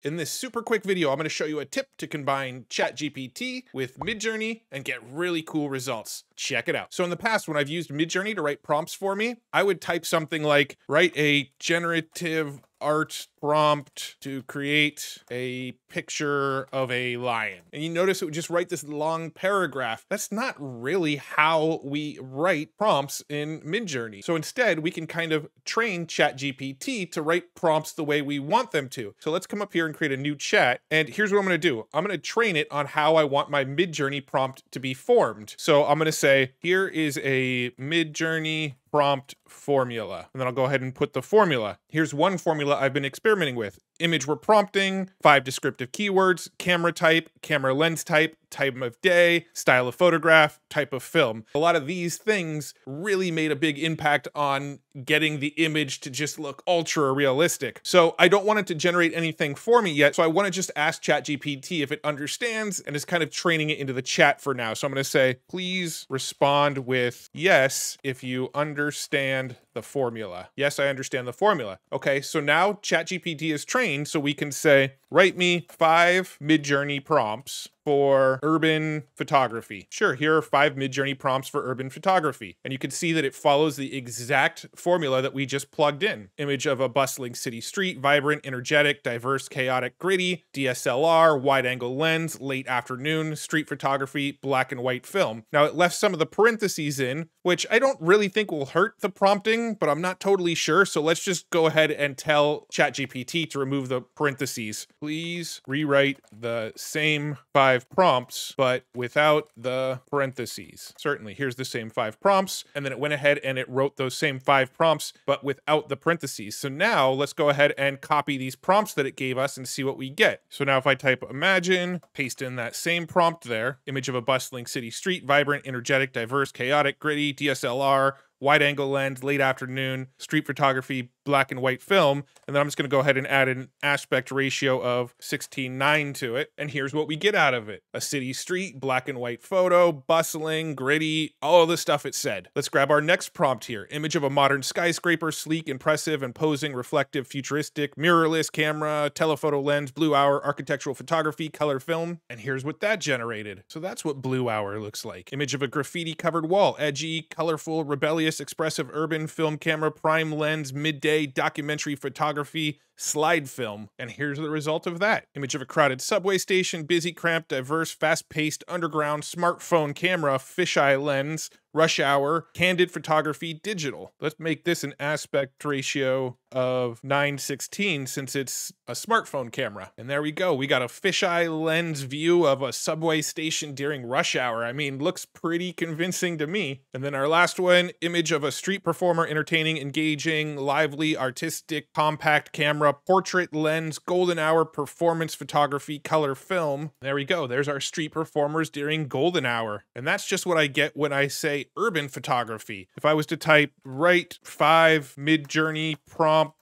In this super quick video, I'm going to show you a tip to combine ChatGPT with Midjourney and get really cool results. Check it out. So in the past, when I've used Midjourney to write prompts for me, I would type something like, write a generative art prompt to create a picture of a lion. And you notice it would just write this long paragraph. That's not really how we write prompts in Midjourney. So instead, we can kind of train ChatGPT to write prompts the way we want them to. So let's come up here and create a new chat. And here's what I'm going to do. I'm going to train it on how I want my Midjourney prompt to be formed. So I'm going to say, here is a Midjourney prompt formula. And then I'll go ahead and put the formula. Here's one formula I've been experimenting with. Image we're prompting, 5 descriptive keywords, camera type, camera lens type, time of day, style of photograph, type of film. A lot of these things really made a big impact on getting the image to just look ultra realistic. So I don't want it to generate anything for me yet. So I want to just ask ChatGPT if it understands and is kind of training it into the chat for now. So I'm going to say, please respond with yes if you understand the formula. Yes, I understand the formula. Okay, so now ChatGPT is trained, so we can say, write me 5 Midjourney prompts for urban photography. Sure, here are 5 Midjourney prompts for urban photography. And you can see that it follows the exact formula that we just plugged in. Image of a bustling city street, vibrant, energetic, diverse, chaotic, gritty, DSLR, wide-angle lens, late afternoon, street photography, black and white film. Now it left some of the parentheses in, which I don't really think will hurt the prompting, but I'm not totally sure. So let's just go ahead and tell ChatGPT to remove the parentheses. Please rewrite the same 5 prompts, but without the parentheses. Certainly, here's the same 5 prompts, and then it went ahead and it wrote those same 5 prompts, but without the parentheses. So now let's go ahead and copy these prompts that it gave us and see what we get. So now if I type imagine, paste in that same prompt there, image of a bustling city street, vibrant, energetic, diverse, chaotic, gritty, DSLR, wide-angle lens, late afternoon, street photography, black and white film, and then I'm just going to go ahead and add an aspect ratio of 16:9 to it, and here's what we get out of it. A city street, black and white photo, bustling, gritty, all of the stuff it said. Let's grab our next prompt here. Image of a modern skyscraper, sleek, impressive, imposing, reflective, futuristic, mirrorless camera, telephoto lens, blue hour, architectural photography, color film, and here's what that generated. So that's what blue hour looks like. Image of a graffiti-covered wall, edgy, colorful, rebellious, expressive urban film camera, prime lens, midday, documentary photography, slide film. And here's the result of that. Image of a crowded subway station, busy, cramped, diverse, fast-paced, underground, smartphone camera, fisheye lens, rush hour, candid photography, digital. Let's make this an aspect ratio of 9:16 since it's a smartphone camera. And there we go. We got a fisheye lens view of a subway station during rush hour. I mean, looks pretty convincing to me. And then our last one, image of a street performer, entertaining, engaging, lively, artistic, compact camera, portrait lens, golden hour, performance photography, color film. There we go. There's our street performers during golden hour. And that's just what I get when I say urban photography. If I was to type, write 5 Midjourney prompts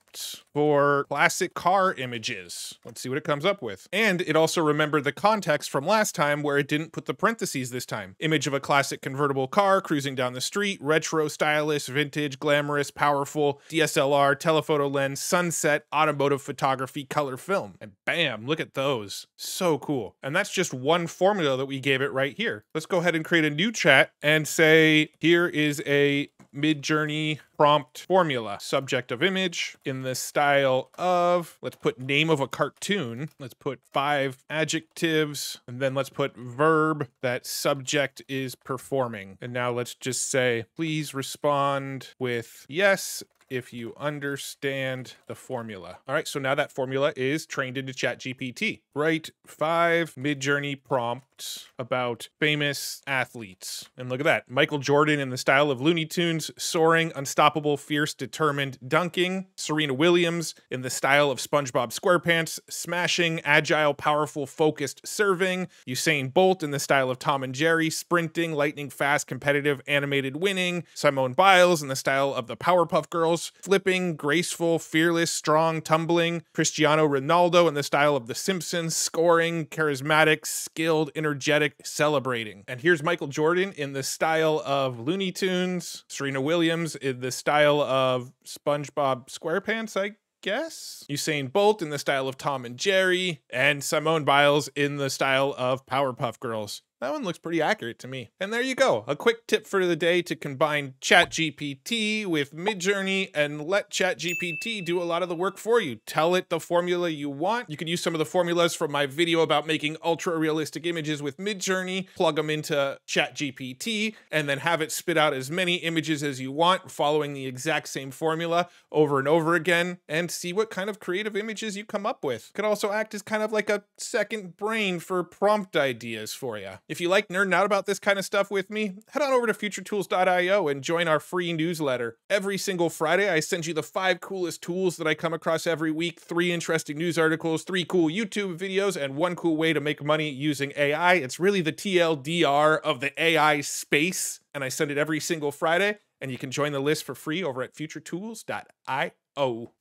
for classic car images. Let's see what it comes up with. And it also remembered the context from last time where it didn't put the parentheses this time. Image of a classic convertible car cruising down the street, retro, stylish, vintage, glamorous, powerful, DSLR, telephoto lens, sunset, automotive photography, color film. And bam, look at those. So cool. And that's just one formula that we gave it right here. Let's go ahead and create a new chat and say, here is a Midjourney prompt formula. Subject of image in the style of, let's put name of a cartoon. Let's put 5 adjectives, and then let's put verb that subject is performing. And now let's just say, please respond with yes if you understand the formula. All right, so now that formula is trained into ChatGPT. Write 5 Midjourney prompts about famous athletes. And look at that. Michael Jordan in the style of Looney Tunes, soaring, unstoppable, fierce, determined, dunking. Serena Williams in the style of SpongeBob SquarePants, smashing, agile, powerful, focused, serving. Usain Bolt in the style of Tom and Jerry, sprinting, lightning fast, competitive, animated, winning. Simone Biles in the style of the Powerpuff Girls, flipping, graceful, fearless, strong, tumbling. Cristiano Ronaldo in the style of The Simpsons, scoring, charismatic, skilled, energetic, celebrating. And here's Michael Jordan in the style of Looney Tunes, Serena Williams in the style of SpongeBob SquarePants, I guess. Usain Bolt in the style of Tom and Jerry, and Simone Biles in the style of Powerpuff Girls. That one looks pretty accurate to me. And there you go. A quick tip for the day to combine ChatGPT with Midjourney and let ChatGPT do a lot of the work for you. Tell it the formula you want. You can use some of the formulas from my video about making ultra realistic images with Midjourney, plug them into ChatGPT, and then have it spit out as many images as you want, following the exact same formula over and over again, and see what kind of creative images you come up with. It could also act as kind of like a second brain for prompt ideas for you. If you like nerding out about this kind of stuff with me, head on over to futuretools.io and join our free newsletter. Every single Friday, I send you the 5 coolest tools that I come across every week, 3 interesting news articles, 3 cool YouTube videos, and 1 cool way to make money using AI. It's really the TLDR of the AI space, and I send it every single Friday, and you can join the list for free over at futuretools.io.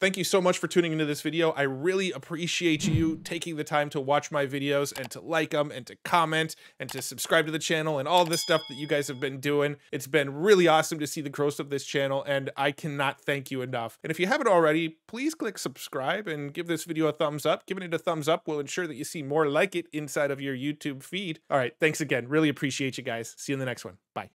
Thank you so much for tuning into this video. I really appreciate you taking the time to watch my videos and to like them and to comment and to subscribe to the channel and all this stuff that you guys have been doing. It's been really awesome to see the growth of this channel, and I cannot thank you enough. And if you haven't already, please click subscribe and give this video a thumbs up. Giving it a thumbs up will ensure that you see more like it inside of your YouTube feed. All right, thanks again. Really appreciate you guys. See you in the next one. Bye.